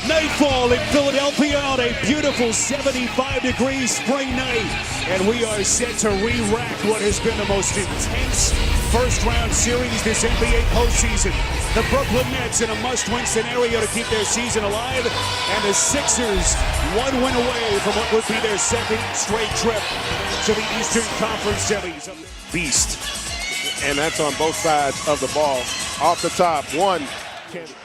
Nightfall in Philadelphia on a beautiful 75-degree spring night. And we are set to re-rack what has been the most intense first-round series this NBA postseason. The Brooklyn Nets in a must-win scenario to keep their season alive. And the Sixers one win away from what would be their second straight trip to the Eastern Conference semis. Beast. And that's on both sides of the ball. Off the top, one.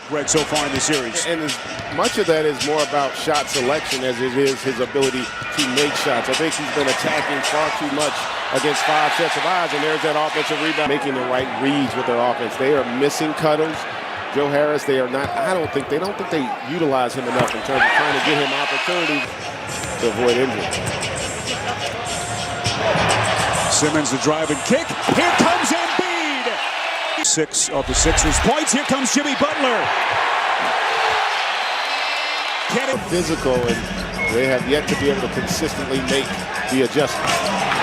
Greg so far in the series. And as much of that is more about shot selection as it is his ability to make shots. I think he's been attacking far too much against 5 sets of eyes, and there's that offensive rebound. Making the right reads with their offense. They are missing cutters. Joe Harris, they are not, they don't think they utilize him enough in terms of trying to get him opportunities to avoid injury. Simmons the drive and kick. Here comes Embiid. 6 of the Sixers points. Here comes Jimmy Butler. Physical, and they have yet to be able to consistently make the adjustment.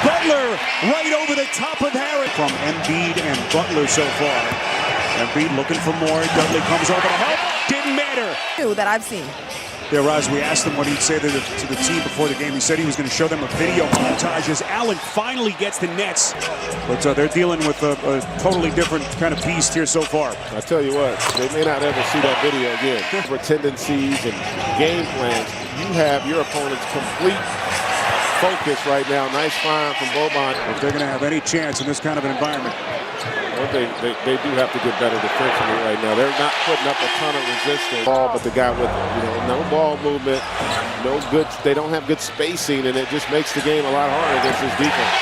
Butler right over the top of Harris. From Embiid and Butler so far. Embiid looking for more. Dudley comes over to help. Didn't matter. That I've seen. Yeah, Roz, we asked him what he'd say to the team before the game. He said he was going to show them a video montage as Allen finally gets the Nets. But they're dealing with a totally different kind of beast here so far. I tell you what, they may not ever see that video again. For tendencies and game plans, you have your opponent's complete focus right now. Nice find from Boban. If they're going to have any chance in this kind of an environment. Well, they do have to get better defensively right now. They're not putting up a ton of resistance. But the guy with no ball movement, no good. They don't have good spacing, and it just makes the game a lot harder against his defense.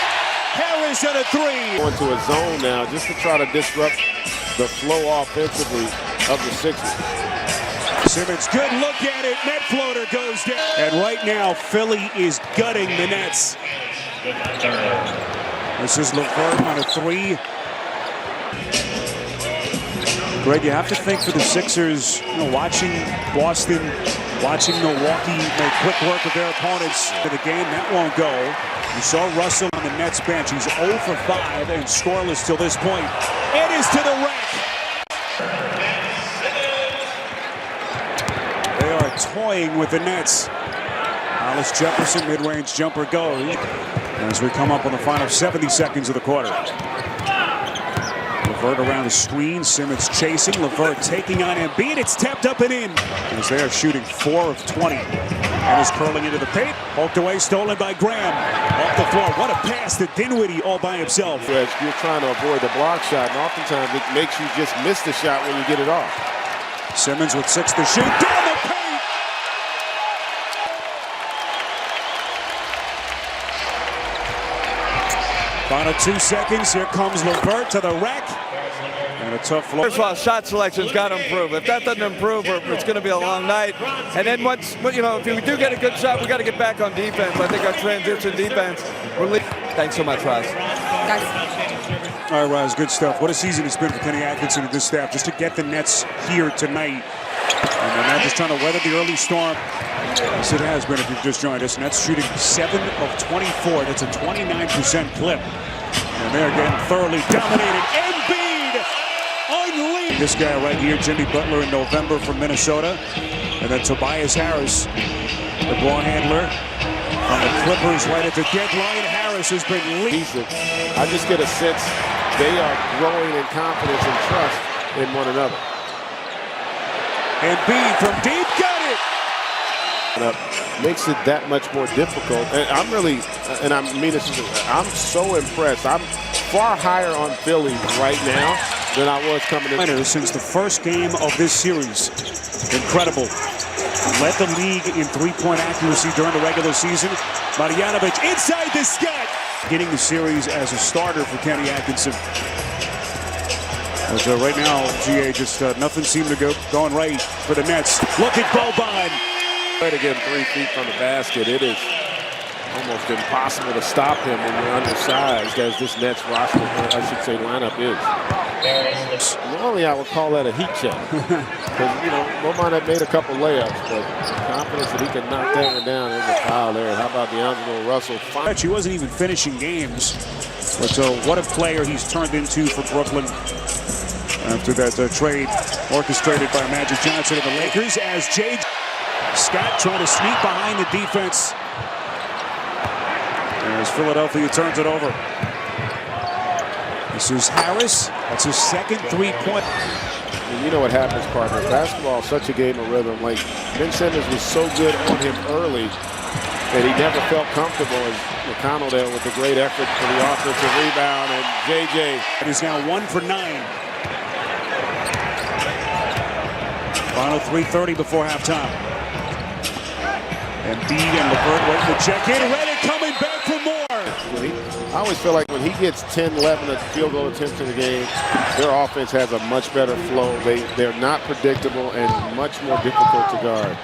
Harris at a 3. Going to a zone now just to try to disrupt the flow offensively of the Sixers. Simmons, good look at it. Net floater goes down. And right now, Philly is gutting the Nets. This is LeVert on a 3. Greg, you have to think for the Sixers, watching Boston, watching Milwaukee make quick work of their opponents for the game, that won't go. You saw Russell on the Nets bench. He's 0 for 5 and scoreless till this point. It is to the rack. They are toying with the Nets. Alice Jefferson, mid-range jumper goes. As we come up on the final 70 seconds of the quarter. LeVert around the screen. Simmons chasing. LeVert taking on Embiid. It's tapped up and in. As they are shooting 4 of 20. And is curling into the paint. Poked away, stolen by Graham. Off the floor. What a pass to Dinwiddie all by himself. You're trying to avoid the block shot, and oftentimes it makes you just miss the shot when you get it off. Simmons with 6 to shoot. Down the paint! Final 2 seconds. Here comes LeVert to the rack. And a tough floor. First of all, shot selection's got to improve. If that doesn't improve, it's going to be a long night. And then once, if we do get a good shot, we got to get back on defense. I think our transition defense. Thanks so much, Roz. Guys. All right, Roz, good stuff. What a season it's been for Kenny Atkinson and this staff just to get the Nets here tonight. And they're now just trying to weather the early storm. As it has been if you've just joined us. Nets shooting 7 of 24. That's a 29% clip. And they're getting thoroughly dominated. Embiid unleashed. This guy right here, Jimmy Butler in November from Minnesota. And then Tobias Harris, the ball handler on the Clippers right at the deadline. Harris has been leading. I just get a sense they are growing in confidence and trust in one another. Embiid from deep, got it! Makes it that much more difficult. And I'm really, and I mean this, I'm so impressed. I'm far higher on Philly right now than I was coming in. Since the first game of this series. Incredible. Led the league in three-point accuracy during the regular season. Marjanovic inside the sky. Getting the series as a starter for Kenny Atkinson. But right now, GA, just nothing seemed to go going right for the Nets. Look at Boban. Right again, 3 feet from the basket. It is almost impossible to stop him when you're undersized, as this Nets roster, I should say, lineup is. Normally, I would call that a heat check. Because, Boban had made a couple layups, but confidence that he can knock that one down. There's a foul there. How about D'Angelo Russell? He wasn't even finishing games. But what a player he's turned into for Brooklyn after that trade orchestrated by Magic Johnson of the Lakers as Jay. Scott trying to sneak behind the defense. As Philadelphia turns it over. This is Harris. That's his second three-point. You know what happens, partner. Basketball is such a game of rhythm. Like, Ben Simmons was so good on him early that he never felt comfortable. As McConnell there with a great effort for the offensive rebound, and JJ. It is now 1 for 9. Final 3:30 before halftime. And Embiid and LeVert waiting to check in. Redick coming back for more. I always feel like when he gets 10, 11 field goal attempts in the game, their offense has a much better flow. They're not predictable and much more difficult to guard.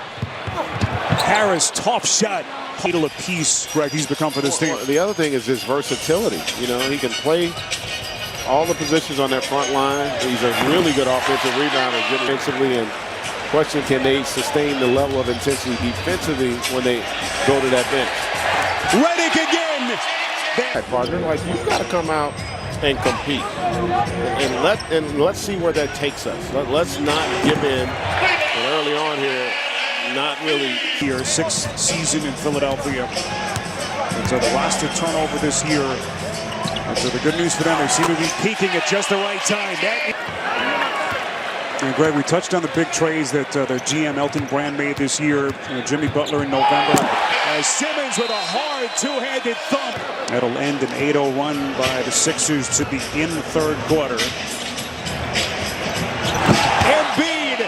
Harris, tough shot. Needle a piece, Greg, he's become for this team. The other thing is his versatility. You know, he can play all the positions on that front line. He's a really good offensive rebounder defensively, and question, can they sustain the level of intensity defensively when they go to that bench? Redick again. Partner, like, you've got to come out and compete, and let's see where that takes us. Let's not give in. And early on here, not really. Here, sixth season in Philadelphia. And so the roster turnover this year. And so the good news for them, they seem to be peaking at just the right time. And Greg, we touched on the big trades that their GM Elton Brand made this year. Jimmy Butler in November. As Simmons with a hard two-handed thump. That'll end an 8-0 run by the Sixers to begin the third quarter. Embiid.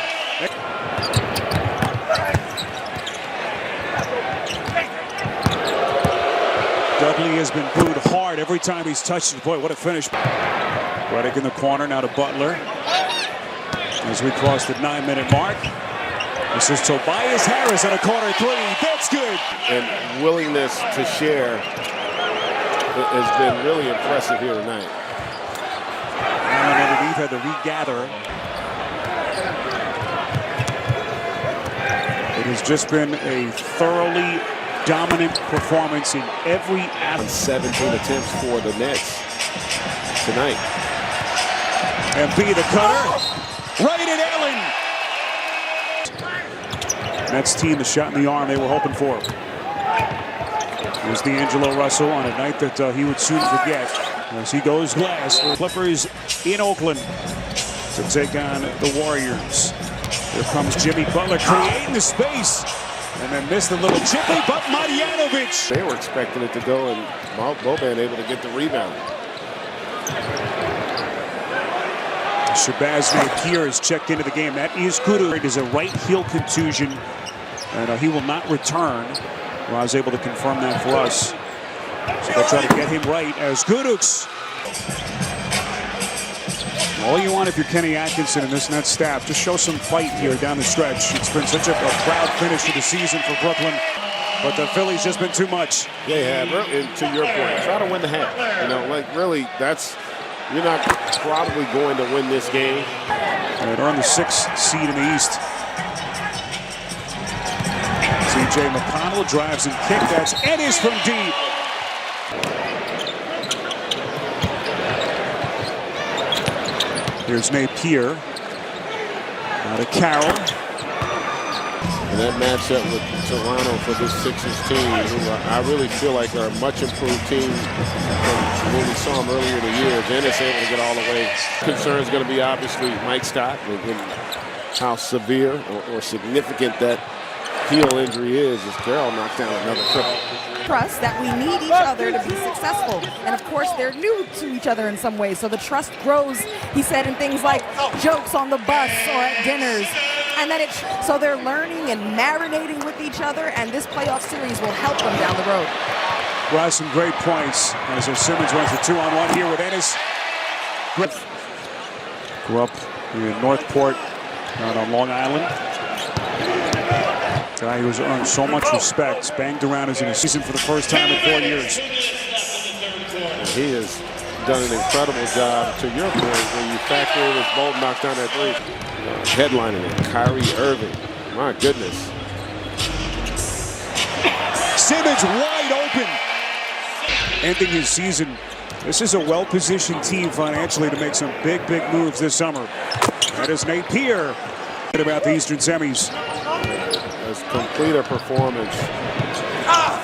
Dudley has been booed hard every time he's touched it. Boy, what a finish. Redick in the corner, now to Butler. As we cross the 9-minute mark. This is Tobias Harris on a corner three. That's good. And willingness to share has been really impressive here tonight. And underneath had to regather. It has just been a thoroughly dominant performance in every aspect. 17 attempts for the Nets tonight. Embiid the cutter. Right at Allen. Nets team the shot in the arm they were hoping for. Here's D'Angelo Russell on a night that he would soon forget. As he goes glass for Clippers in Oakland to take on the Warriors. Here comes Jimmy Butler creating the space. And then missed a little chippy, but Marjanovic. They were expecting it to go, and Boban able to get the rebound. Shabazz Napier is checked into the game. That is Kudu. It is a right heel contusion, and he will not return. Well, I was able to confirm that for us. So they'll try to get him right as Guduk's. All you want if you're Kenny Atkinson and this Nets staff, just show some fight here down the stretch. It's been such a proud finish to the season for Brooklyn, but the Phillies just been too much. They have, and to your point, try to win the half. You know, like really, you're not probably going to win this game. And earned the 6th seed in the East. C.J. McConnell drives and kick. That's Ennis from deep. Here's Napier. Now to Carroll. And that matchup with Toronto for this Sixers team, who I really feel like are a much improved team from when we saw them earlier in the year. Ennis able to get all the way. Concern is going to be obviously Mike Scott and how severe or significant that heel injury is as Carroll knocked down another triple. Trust that we need each other to be successful. And of course, they're new to each other in some ways. So the trust grows, he said, in things like jokes on the bus or at dinners. And that so they're learning and marinating with each other. And this playoff series will help them down the road. Well, some great points as Simmons runs the 2-on-1 here with Ennis. Grew up in Northport out on Long Island. Guy who's earned so much respect, banged around as in a season for the first time in 4 years. And he has done an incredible job, to your point, when you factor in his bold knocked down that three. Headlining it, Kyrie Irving. My goodness. Simmons wide open. Ending his season. This is a well-positioned team financially to make some big moves this summer. That is Napier. About the Eastern semis. as complete a performance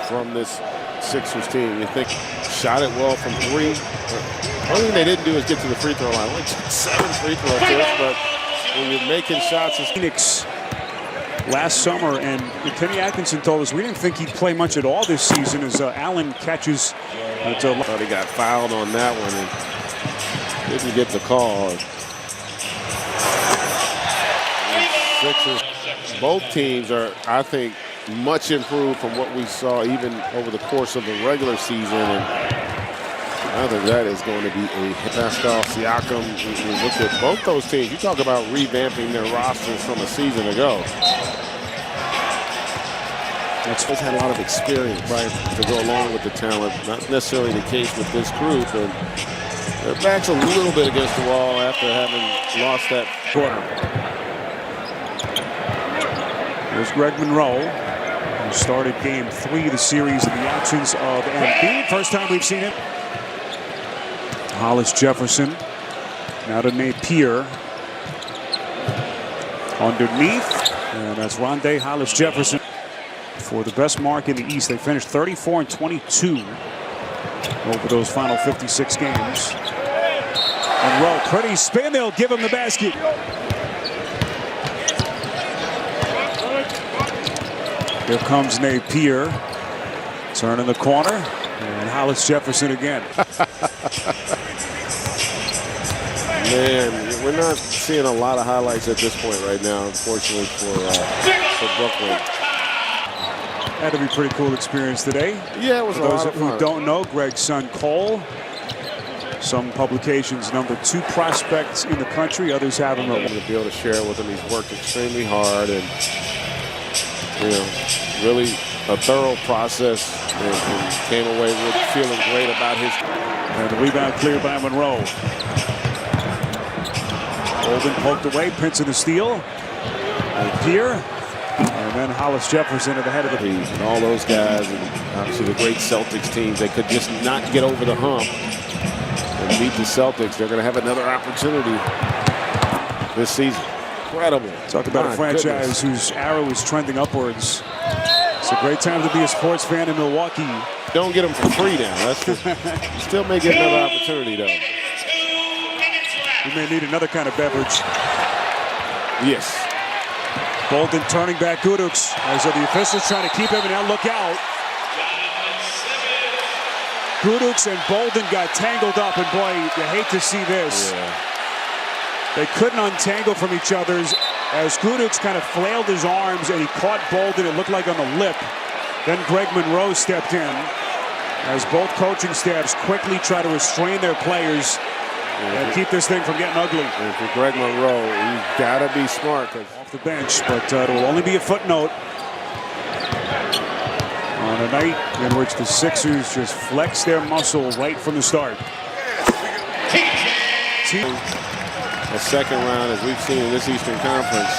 from this Sixers team. You think shot it well from three. The only thing they didn't do is get to the free throw line. Only took 7 free throw attempts, but when you're making shots, it's Phoenix last summer, and Kenny Atkinson told us we didn't think he'd play much at all this season as Allen catches. Thought he got fouled on that one and didn't get the call. Sixers, both teams are, I think, much improved from what we saw even over the course of the regular season. And I think that is going to be a Pascal Siakam. You look at both those teams. You talk about revamping their rosters from a season ago. That's had a lot of experience, right, to go along with the talent. Not necessarily the case with this group, but their back's a little bit against the wall after having lost that quarter. There's Greg Monroe, who started game 3 of the series in the absence of Embiid. First time we've seen him. Hollis Jefferson, now to Napier. Underneath, and that's Rondé Hollis Jefferson. For the best mark in the East, they finished 34-22 over those final 56 games. Monroe, pretty spin, they'll give him the basket. Here comes Napier, turn in the corner, and Hollis Jefferson again. Man, we're not seeing a lot of highlights at this point right now, unfortunately for Brooklyn. Had to be a pretty cool experience today. Yeah, it was for a lot those of fun. who don't know, Greg's son Cole, some publications #2 prospects in the country. Others have him To be able to share with him, he's worked extremely hard and, you know, really a thorough process, and came away with feeling great about his. And the rebound cleared by Monroe. Golden poked away, Pinson the steal. Napier. And then Hollis Jefferson at the head of the team. And all those guys, and obviously the great Celtics teams, they could just not get over the hump and beat the Celtics. They're going to have another opportunity this season. Incredible. Talk about a franchise whose arrow is trending upwards. It's a great time to be a sports fan in Milwaukee. Don't get them for free now. That's you still may get another opportunity, though. You may need another kind of beverage. Yes. Bolden turning back Gudux as the officials trying to keep him, and now look out. Gudux and Bolden got tangled up, and boy, you hate to see this. Yeah. They couldn't untangle from each other as Gudux kind of flailed his arms and he caught Bolden, it looked like on the lip. Then Greg Monroe stepped in as both coaching staffs quickly try to restrain their players and keep this thing from getting ugly. And for Greg Monroe, you gotta be smart. Off the bench, but it will only be a footnote on a night in which the Sixers just flex their muscle right from the start. A second round, as we've seen in this Eastern Conference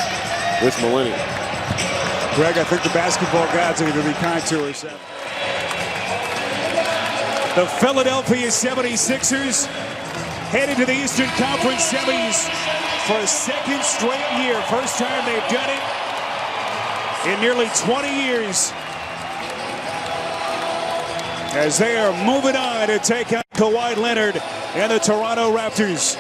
this millennium. Greg, I think the basketball gods are going to be kind to us. The Philadelphia 76ers headed to the Eastern Conference semis for a second straight year. First time they've done it in nearly 20 years. As they are moving on to take on Kawhi Leonard and the Toronto Raptors.